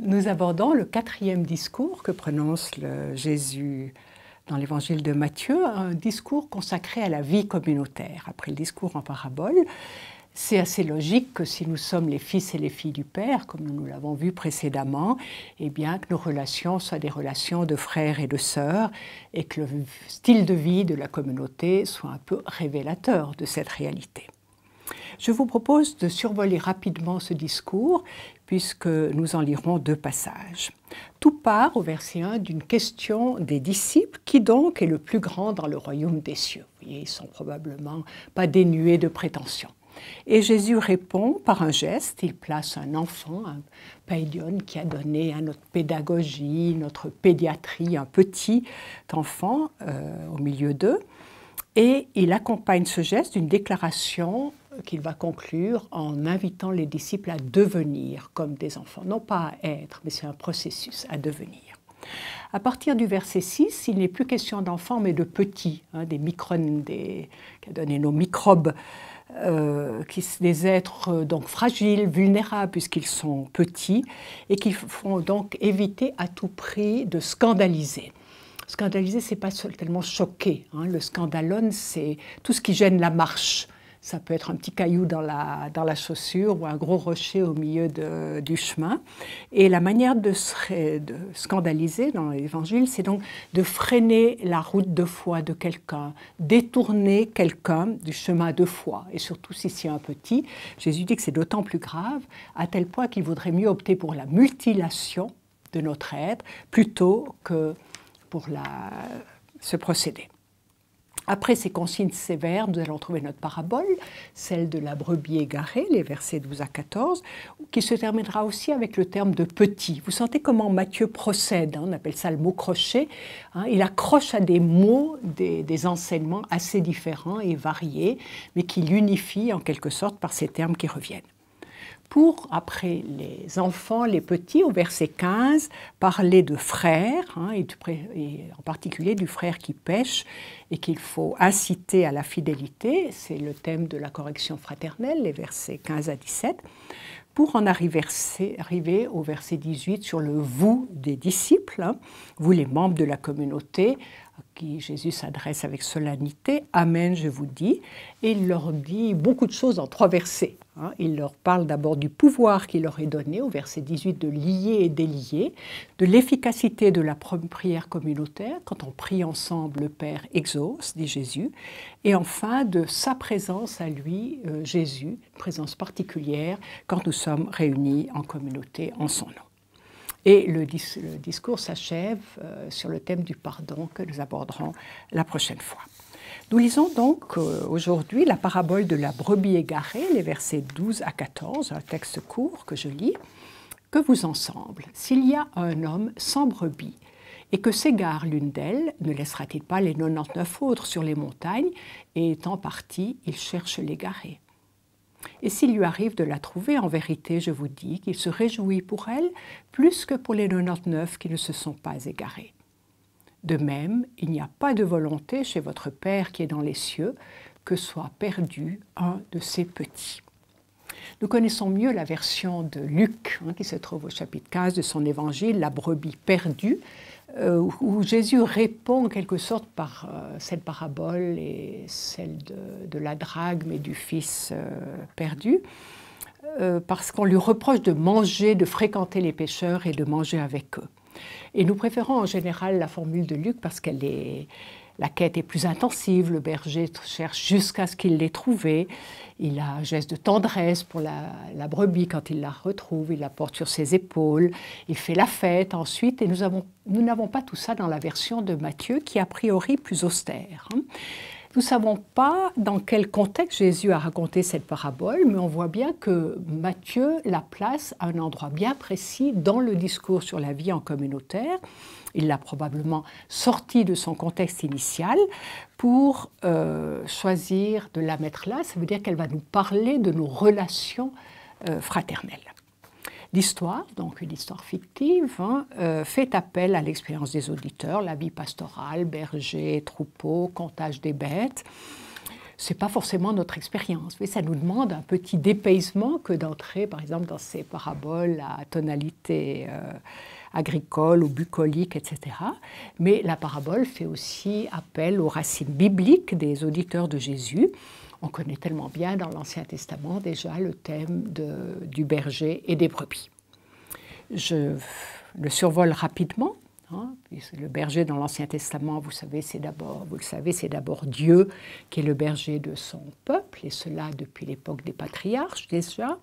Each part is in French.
Nous abordons le quatrième discours que prononce Jésus dans l'évangile de Matthieu, un discours consacré à la vie communautaire. Après le discours en parabole, c'est assez logique que si nous sommes les fils et les filles du Père, comme nous l'avons vu précédemment, eh bien que nos relations soient des relations de frères et de sœurs et que le style de vie de la communauté soit un peu révélateur de cette réalité. Je vous propose de survoler rapidement ce discours puisque nous en lirons deux passages. Tout part au verset 1 d'une question des disciples, qui donc est le plus grand dans le royaume des cieux. Vous voyez, ils ne sont probablement pas dénués de prétention. Et Jésus répond par un geste, il place un enfant, un païdion qui a donné à notre pédagogie, notre pédiatrie, un petit enfant au milieu d'eux, et il accompagne ce geste d'une déclaration qu'il va conclure en invitant les disciples à devenir comme des enfants. Non pas à être, mais c'est un processus à devenir. À partir du verset 6, il n'est plus question d'enfants, mais de petits, des microns, qui a donné nos microbes, des êtres donc fragiles, vulnérables, puisqu'ils sont petits, et qu'il faut donc éviter à tout prix de scandaliser. Scandaliser, ce n'est pas tellement choquer. Le scandalone, c'est tout ce qui gêne la marche. Ça peut être un petit caillou dans la chaussure ou un gros rocher au milieu du chemin. Et la manière de scandaliser dans l'Évangile, c'est donc de freiner la route de foi de quelqu'un, détourner quelqu'un du chemin de foi. Et surtout si c'est un petit, Jésus dit que c'est d'autant plus grave, à tel point qu'il vaudrait mieux opter pour la mutilation de notre être plutôt que pour ce procédé. Après ces consignes sévères, nous allons trouver notre parabole, celle de la brebis égarée, les versets 12 à 14, qui se terminera aussi avec le terme de petit. Vous sentez comment Matthieu procède, on appelle ça le mot crochet. Il accroche à des mots des enseignements assez différents et variés, mais qui l'unifient en quelque sorte par ces termes qui reviennent. Pour, après les enfants, les petits, au verset 15, parler de frères, et en particulier du frère qui pêche, et qu'il faut inciter à la fidélité, c'est le thème de la correction fraternelle, les versets 15 à 17, pour en arriver au verset 18 sur le « vous » des disciples, vous les membres de la communauté, à qui Jésus s'adresse avec solennité, « Amen, je vous dis », et il leur dit beaucoup de choses en 3 versets. Il leur parle d'abord du pouvoir qu'il leur est donné, au verset 18, de lier et délier, de l'efficacité de la prière communautaire, quand on prie ensemble, le Père exauce, dit Jésus, et enfin de sa présence à lui, Jésus, une présence particulière, quand nous sommes réunis en communauté en son nom. Et le discours s'achève sur le thème du pardon que nous aborderons la prochaine fois. Nous lisons donc aujourd'hui la parabole de la brebis égarée, les versets 12 à 14, un texte court que je lis. « Que vous en semble, s'il y a un homme sans brebis et que s'égare l'une d'elles, ne laissera-t-il pas les 99 autres sur les montagnes et étant parti, il cherche l'égarée ? Et s'il lui arrive de la trouver, en vérité, je vous dis qu'il se réjouit pour elle plus que pour les 99 qui ne se sont pas égarés. De même, il n'y a pas de volonté chez votre Père qui est dans les cieux que soit perdu un de ses petits. » Nous connaissons mieux la version de Luc, qui se trouve au chapitre 15 de son évangile, la brebis perdue, où Jésus répond en quelque sorte par cette parabole et celle de la drachme et du fils perdu, parce qu'on lui reproche de manger, de fréquenter les pécheurs et de manger avec eux. Et nous préférons en général la formule de Luc parce la quête est plus intensive, le berger cherche jusqu'à ce qu'il l'ait trouvée, il a un geste de tendresse pour la brebis quand il la retrouve, il la porte sur ses épaules, il fait la fête ensuite, et nous n'avons pas tout ça dans la version de Matthieu qui est a priori plus austère. Nous ne savons pas dans quel contexte Jésus a raconté cette parabole, mais on voit bien que Matthieu la place à un endroit bien précis dans le discours sur la vie en communautaire. Il l'a probablement sorti de son contexte initial pour choisir de la mettre là. Ça veut dire qu'elle va nous parler de nos relations fraternelles. L'histoire, donc une histoire fictive, fait appel à l'expérience des auditeurs, la vie pastorale, berger, troupeau, comptage des bêtes. ce n'est pas forcément notre expérience. Mais ça nous demande un petit dépaysement que d'entrer, par exemple, dans ces paraboles à tonalité agricole ou bucolique, etc. Mais la parabole fait aussi appel aux racines bibliques des auditeurs de Jésus. On connaît tellement bien dans l'Ancien Testament déjà le thème du berger et des brebis. Je le survole rapidement. Le berger dans l'Ancien Testament, vous le savez, c'est d'abord Dieu qui est le berger de son peuple, et cela depuis l'époque des patriarches déjà.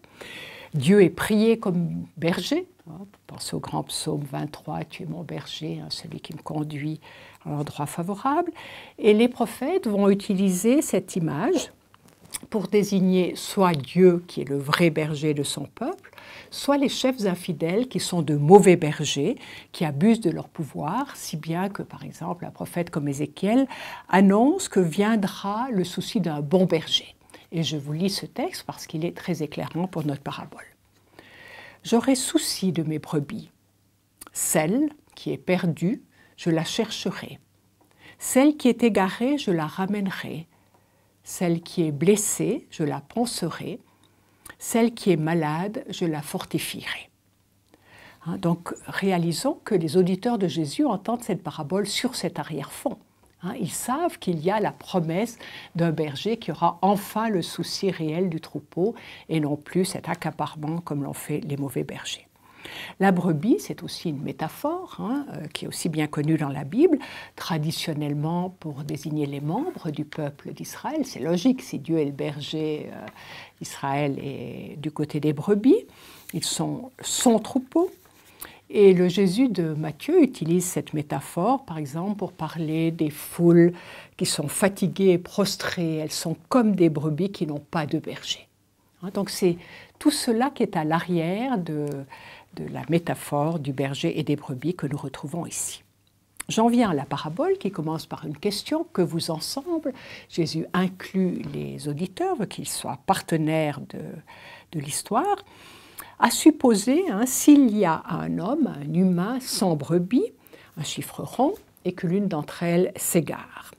Dieu est prié comme berger. Pensez au grand psaume 23, « Tu es mon berger, celui qui me conduit à l'endroit favorable ». Et les prophètes vont utiliser cette image pour désigner soit Dieu qui est le vrai berger de son peuple, soit les chefs infidèles qui sont de mauvais bergers, qui abusent de leur pouvoir, si bien que, par exemple, un prophète comme Ézéchiel annonce que viendra le souci d'un bon berger. Et je vous lis ce texte parce qu'il est très éclairant pour notre parabole. « J'aurai souci de mes brebis. Celle qui est perdue, je la chercherai. Celle qui est égarée, je la ramènerai. Celle qui est blessée, je la panserai. Celle qui est malade, je la fortifierai. » Donc, réalisons que les auditeurs de Jésus entendent cette parabole sur cet arrière-fond. Ils savent qu'il y a la promesse d'un berger qui aura enfin le souci réel du troupeau et non plus cet accaparement comme l'ont fait les mauvais bergers. La brebis, c'est aussi une métaphore qui est aussi bien connue dans la Bible, traditionnellement pour désigner les membres du peuple d'Israël. C'est logique, si Dieu est le berger, Israël est du côté des brebis. Ils sont son troupeau. Et le Jésus de Matthieu utilise cette métaphore, par exemple, pour parler des foules qui sont fatiguées et prostrées. Elles sont comme des brebis qui n'ont pas de berger. Donc c'est tout cela qui est à l'arrière de la métaphore du berger et des brebis que nous retrouvons ici. J'en viens à la parabole qui commence par une question que vous ensemble, Jésus inclut les auditeurs, veut qu'ils soient partenaires de l'histoire, à supposer s'il y a un homme, un humain sans brebis, un chiffre rond, et que l'une d'entre elles s'égare.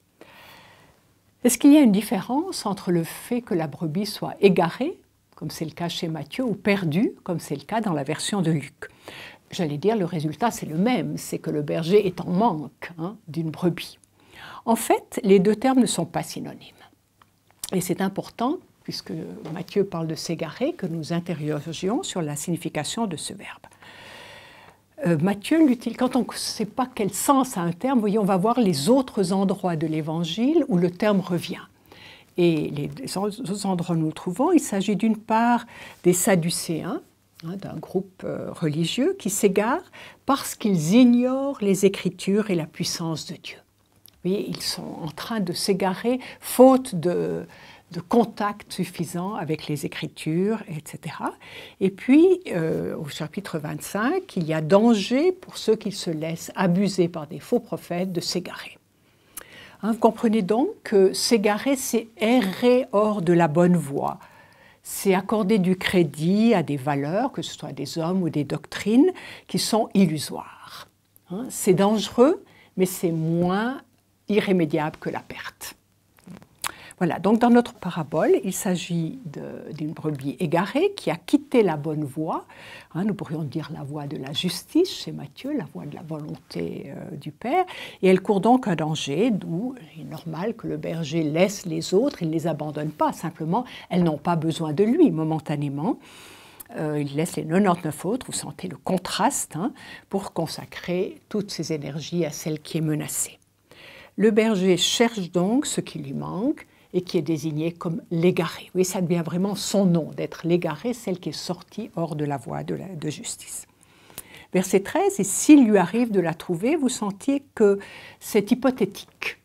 Est-ce qu'il y a une différence entre le fait que la brebis soit égarée, comme c'est le cas chez Matthieu, ou perdue, comme c'est le cas dans la version de Luc? J'allais dire, le résultat c'est le même, c'est que le berger est en manque d'une brebis. En fait, les deux termes ne sont pas synonymes. Et c'est important, puisque Matthieu parle de s'égarer, que nous interrogions sur la signification de ce verbe. Matthieu l'utilise, quand on ne sait pas quel sens a un terme, vous voyez, on va voir les autres endroits de l'Évangile où le terme revient. Et les autres endroits où nous le trouvons, il s'agit d'une part des Sadducéens, d'un groupe religieux qui s'égarent parce qu'ils ignorent les Écritures et la puissance de Dieu. Vous voyez, ils sont en train de s'égarer faute de contact suffisant avec les Écritures, etc. Et puis, au chapitre 25, il y a danger pour ceux qui se laissent abuser par des faux prophètes de s'égarer. Vous comprenez donc que s'égarer, c'est errer hors de la bonne voie. C'est accorder du crédit à des valeurs, que ce soit des hommes ou des doctrines, qui sont illusoires. C'est dangereux, mais c'est moins irrémédiable que la perte. Voilà, donc dans notre parabole, il s'agit d'une brebis égarée qui a quitté la bonne voie. Nous pourrions dire la voie de la justice chez Matthieu, la voie de la volonté du Père. Et elle court donc un danger, d'où il est normal que le berger laisse les autres, il ne les abandonne pas. Simplement, elles n'ont pas besoin de lui momentanément. Il laisse les 99 autres, vous sentez le contraste, pour consacrer toutes ses énergies à celle qui est menacée. Le berger cherche donc ce qui lui manque, et qui est désignée comme l'égarée. Oui, ça devient vraiment son nom, d'être l'égarée, celle qui est sortie hors de la voie de justice. Verset 13, « Et s'il lui arrive de la trouver, vous sentiez que c'est hypothétique.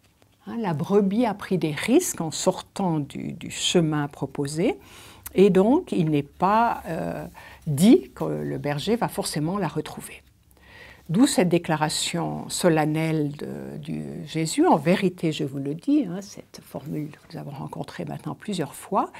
La brebis a pris des risques en sortant du chemin proposé, et donc il n'est pas dit que le berger va forcément la retrouver. » D'où cette déclaration solennelle du Jésus, en vérité, je vous le dis, cette formule que nous avons rencontrée maintenant plusieurs fois,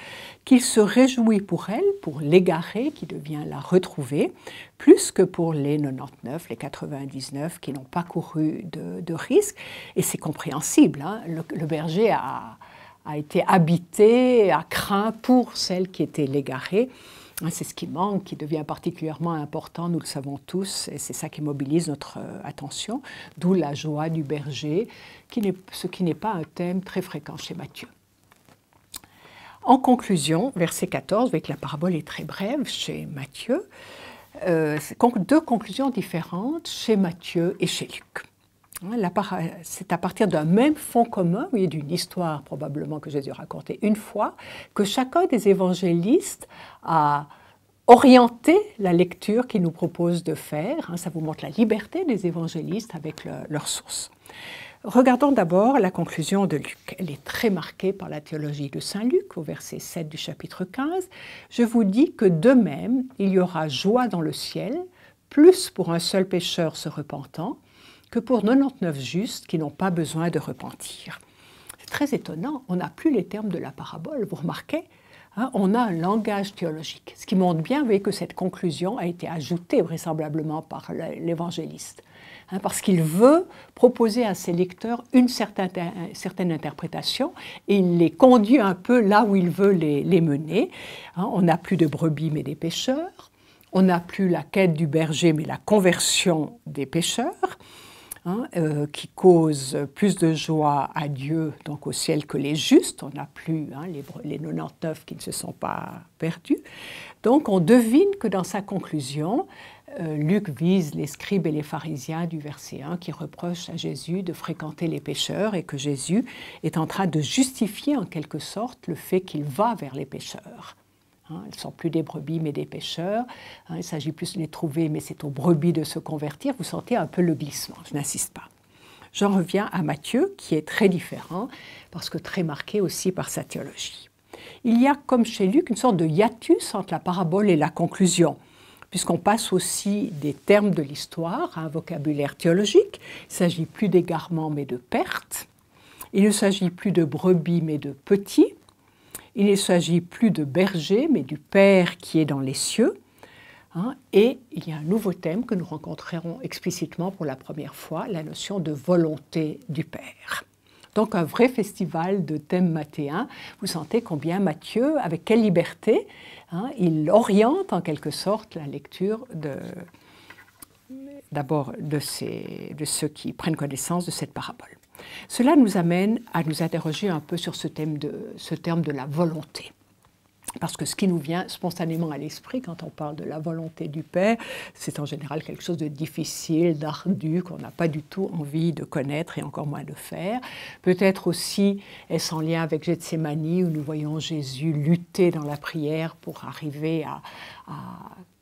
qu'il se réjouit pour elle, pour l'égarée qui devient la retrouvée, plus que pour les 99, les 99 qui n'ont pas couru de risque. Et c'est compréhensible, le berger a a été habité, a craint pour celle qui était l'égarée. C'est ce qui manque, qui devient particulièrement important, nous le savons tous, et c'est ça qui mobilise notre attention, d'où la joie du berger, ce qui n'est pas un thème très fréquent chez Matthieu. En conclusion, verset 14, avec la parabole est très brève chez Matthieu, deux conclusions différentes chez Matthieu et chez Luc. C'est à partir d'un même fond commun, d'une histoire probablement que Jésus racontait une fois, que chacun des évangélistes a orienté la lecture qu'il nous propose de faire. Ça vous montre la liberté des évangélistes avec leurs sources. Regardons d'abord la conclusion de Luc. Elle est très marquée par la théologie de saint Luc, au verset 7 du chapitre 15. « Je vous dis que de même, il y aura joie dans le ciel, plus pour un seul pécheur se repentant, que pour 99 justes qui n'ont pas besoin de repentir. » C'est très étonnant, on n'a plus les termes de la parabole, vous remarquez, on a un langage théologique, ce qui montre bien, vous voyez, que cette conclusion a été ajoutée vraisemblablement par l'évangéliste, parce qu'il veut proposer à ses lecteurs une certaine interprétation et il les conduit un peu là où il veut les mener. On n'a plus de brebis mais des pécheurs, on n'a plus la quête du berger mais la conversion des pécheurs. Qui cause plus de joie à Dieu, donc au ciel, que les justes. On n'a plus les 99 qui ne se sont pas perdus. Donc on devine que dans sa conclusion, Luc vise les scribes et les pharisiens du verset 1 qui reprochent à Jésus de fréquenter les pécheurs et que Jésus est en train de justifier en quelque sorte le fait qu'il va vers les pécheurs. Elles ne sont plus des brebis, mais des pécheurs. Il s'agit plus de les trouver, mais c'est aux brebis de se convertir. Vous sentez un peu le glissement, je n'insiste pas. J'en reviens à Matthieu, qui est très différent, parce que très marqué aussi par sa théologie. Il y a, comme chez Luc, une sorte de hiatus entre la parabole et la conclusion, puisqu'on passe aussi des termes de l'histoire à un vocabulaire théologique. Il ne s'agit plus d'égarement, mais de perte. Il ne s'agit plus de brebis, mais de petits. Il ne s'agit plus de berger, mais du Père qui est dans les cieux. Et il y a un nouveau thème que nous rencontrerons explicitement pour la première fois, la notion de volonté du Père. Donc un vrai festival de thèmes mathéens. Vous sentez combien Matthieu, avec quelle liberté, il oriente en quelque sorte la lecture d'abord de ceux qui prennent connaissance de cette parabole. Cela nous amène à nous interroger un peu sur ce terme de la volonté. Parce que ce qui nous vient spontanément à l'esprit quand on parle de la volonté du Père, c'est en général quelque chose de difficile, d'ardu, qu'on n'a pas du tout envie de connaître et encore moins de faire. Peut-être aussi est-ce en lien avec Gethsémani où nous voyons Jésus lutter dans la prière pour arriver à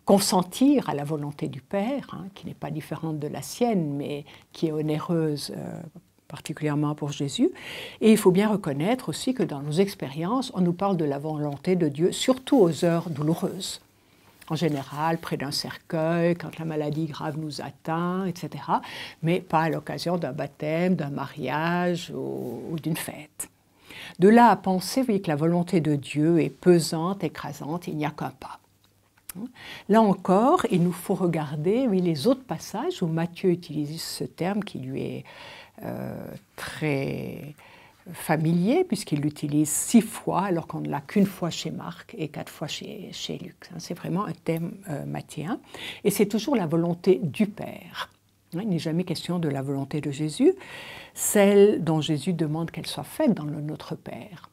consentir à la volonté du Père, qui n'est pas différente de la sienne, mais qui est onéreuse particulièrement pour Jésus. Et il faut bien reconnaître aussi que dans nos expériences, on nous parle de la volonté de Dieu, surtout aux heures douloureuses. En général, près d'un cercueil, quand la maladie grave nous atteint, etc. Mais pas à l'occasion d'un baptême, d'un mariage ou d'une fête. De là à penser, vous voyez, que la volonté de Dieu est pesante, écrasante, il n'y a qu'un pas. Là encore, il nous faut regarder les autres passages où Matthieu utilise ce terme qui lui est très familier, puisqu'il l'utilise 6 fois, alors qu'on ne l'a qu'une fois chez Marc et 4 fois chez Luc. C'est vraiment un thème matthéen. Et c'est toujours la volonté du Père. Il n'est jamais question de la volonté de Jésus, celle dont Jésus demande qu'elle soit faite dans le Notre Père.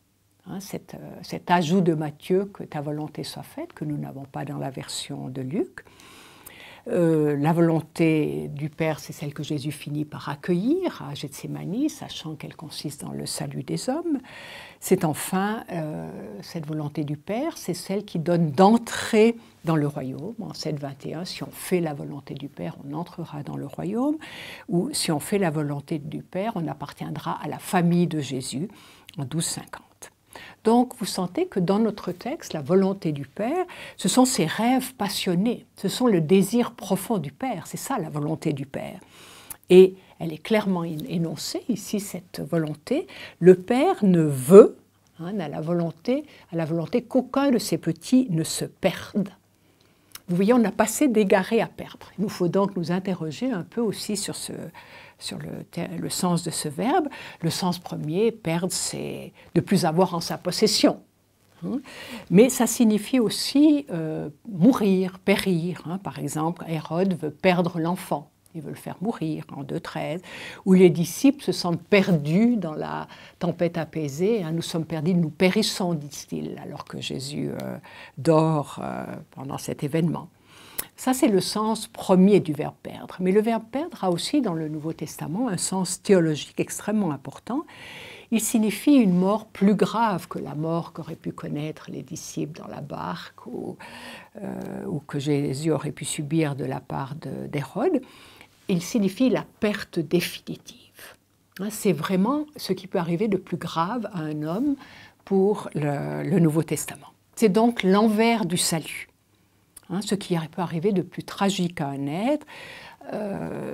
Cet ajout de Matthieu, que ta volonté soit faite, que nous n'avons pas dans la version de Luc. La volonté du Père, c'est celle que Jésus finit par accueillir à Gethsémani, sachant qu'elle consiste dans le salut des hommes. C'est enfin, cette volonté du Père, c'est celle qui donne d'entrer dans le royaume. En 7,21, si on fait la volonté du Père, on entrera dans le royaume. Ou si on fait la volonté du Père, on appartiendra à la famille de Jésus en 12,50. Donc, vous sentez que dans notre texte, la volonté du Père, ce sont ses rêves passionnés, ce sont le désir profond du Père, c'est ça la volonté du Père. Et elle est clairement énoncée ici, cette volonté. Le Père ne veut, à la volonté qu'aucun de ses petits ne se perde, Vous voyez, on a passé d'égarer à perdre. Il nous faut donc nous interroger un peu aussi sur le sens de ce verbe. Le sens premier, perdre, c'est de plus avoir en sa possession. Mais ça signifie aussi mourir, périr. Par exemple, Hérode veut perdre l'enfant. Il veut le faire mourir en 2,13, où les disciples se sentent perdus dans la tempête apaisée. Nous sommes perdus, nous périssons, disent-ils, alors que Jésus dort pendant cet événement. Ça, c'est le sens premier du verbe perdre. Mais le verbe perdre a aussi, dans le Nouveau Testament, un sens théologique extrêmement important. Il signifie une mort plus grave que la mort qu'auraient pu connaître les disciples dans la barque ou que Jésus aurait pu subir de la part d'Hérode. Il signifie la perte définitive. C'est vraiment ce qui peut arriver de plus grave à un homme pour le Nouveau Testament. C'est donc l'envers du salut. Ce qui peut arriver de plus tragique à un être.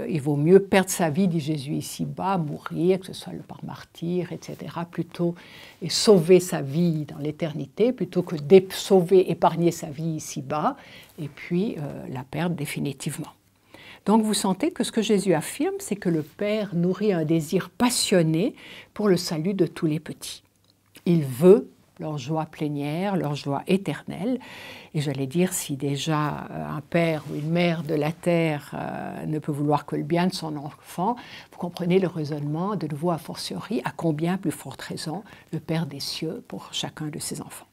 Il vaut mieux perdre sa vie, dit Jésus ici-bas, mourir, que ce soit par martyr, etc., plutôt, et sauver sa vie dans l'éternité, plutôt que sauver, épargner sa vie ici-bas, et puis la perdre définitivement. Donc vous sentez que ce que Jésus affirme, c'est que le Père nourrit un désir passionné pour le salut de tous les petits. Il veut leur joie plénière, leur joie éternelle. Et j'allais dire, si déjà un père ou une mère de la terre ne peut vouloir que le bien de son enfant, vous comprenez le raisonnement, de nouveau a fortiori, à combien plus forte raison le Père des cieux pour chacun de ses enfants.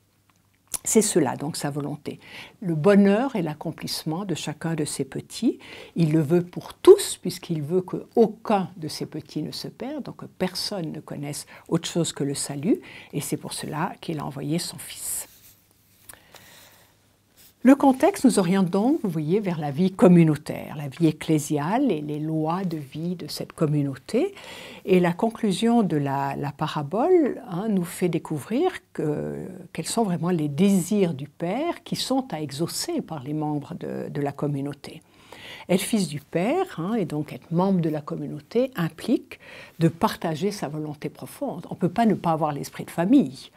C'est cela, donc, sa volonté. Le bonheur et l'accomplissement de chacun de ses petits. Il le veut pour tous, puisqu'il veut qu'aucun de ses petits ne se perde, donc que personne ne connaisse autre chose que le salut, et c'est pour cela qu'il a envoyé son Fils. Le contexte nous oriente donc, vous voyez, vers la vie communautaire, la vie ecclésiale et les lois de vie de cette communauté. Et la conclusion de la parabole nous fait découvrir quels sont vraiment les désirs du Père qui sont à exaucer par les membres de la communauté. Être fils du Père, et donc être membre de la communauté, implique de partager sa volonté profonde. On ne peut pas ne pas avoir l'esprit de famille.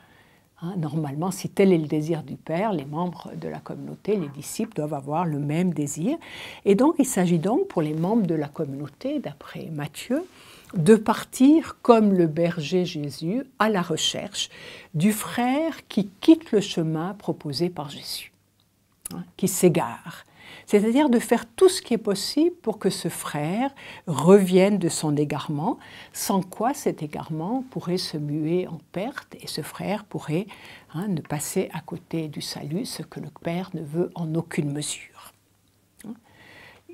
Normalement, si tel est le désir du Père, les membres de la communauté, les disciples, doivent avoir le même désir. Et donc, il s'agit donc pour les membres de la communauté, d'après Matthieu, de partir comme le berger Jésus à la recherche du frère qui quitte le chemin proposé par Jésus, qui s'égare. C'est-à-dire de faire tout ce qui est possible pour que ce frère revienne de son égarement, sans quoi cet égarement pourrait se muer en perte et ce frère pourrait ne passer à côté du salut, ce que le Père ne veut en aucune mesure.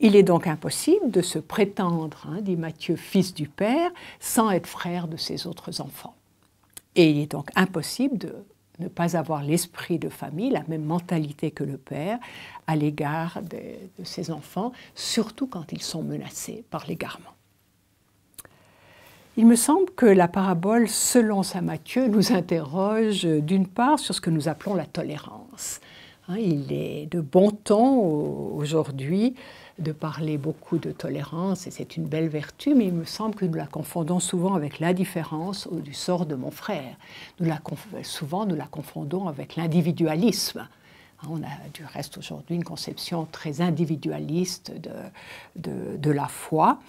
Il est donc impossible de se prétendre, dit Matthieu, fils du Père, sans être frère de ses autres enfants. Et il est donc impossible de ne pas avoir l'esprit de famille, la même mentalité que le Père à l'égard de ses enfants, surtout quand ils sont menacés par l'égarement. Il me semble que la parabole, selon saint Matthieu, nous interroge d'une part sur ce que nous appelons la tolérance. Il est de bon ton aujourd'hui de parler beaucoup de tolérance, et c'est une belle vertu, mais il me semble que nous la confondons souvent avec l'indifférence du sort de mon frère. Souvent, nous la confondons avec l'individualisme. On a du reste aujourd'hui une conception très individualiste de la foi.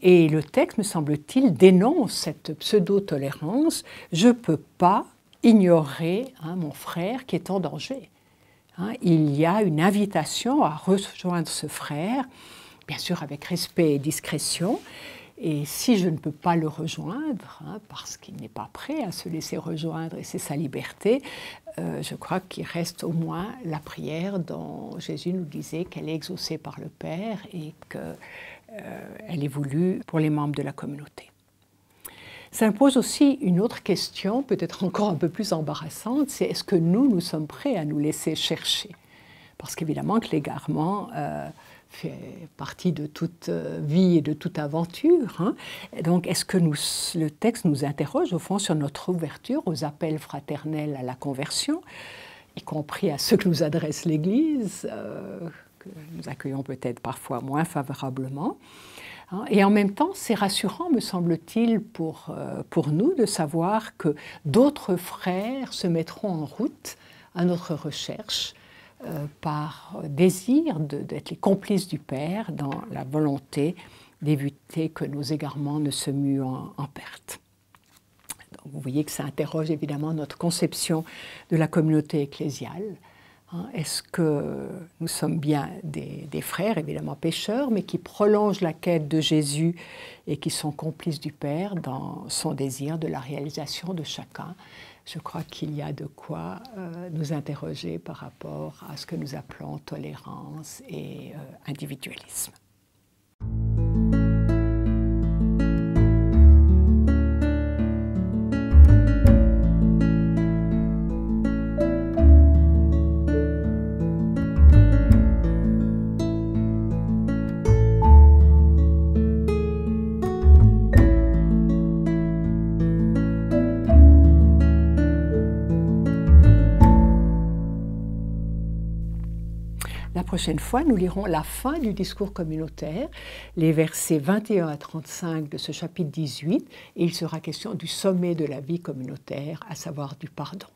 Et le texte, me semble-t-il, dénonce cette pseudo-tolérance. Je ne peux pas ignorer mon frère qui est en danger. Il y a une invitation à rejoindre ce frère, bien sûr avec respect et discrétion. Et si je ne peux pas le rejoindre, parce qu'il n'est pas prêt à se laisser rejoindre et c'est sa liberté, je crois qu'il reste au moins la prière dont Jésus nous disait qu'elle est exaucée par le Père et qu'elle est voulue pour les membres de la communauté. Ça me pose aussi une autre question, peut-être encore un peu plus embarrassante, c'est est-ce que nous sommes prêts à nous laisser chercher? Parce qu'évidemment que l'égarement fait partie de toute vie et de toute aventure. Donc est-ce que le texte nous interroge au fond sur notre ouverture aux appels fraternels à la conversion, y compris à ceux que nous adresse l'Église, que nous accueillons peut-être parfois moins favorablement. Et en même temps, c'est rassurant, me semble-t-il, pour nous de savoir que d'autres frères se mettront en route à notre recherche par désir d'être les complices du Père dans la volonté d'éviter que nos égarements ne se muent en perte. Donc, vous voyez que ça interroge évidemment notre conception de la communauté ecclésiale. Est-ce que nous sommes bien des frères, évidemment pécheurs, mais qui prolongent la quête de Jésus et qui sont complices du Père dans son désir de la réalisation de chacun? Je crois qu'il y a de quoi nous interroger par rapport à ce que nous appelons tolérance et individualisme. La prochaine fois, nous lirons la fin du discours communautaire, les versets 21 à 35 de ce chapitre 18, et il sera question du sommet de la vie communautaire, à savoir du pardon.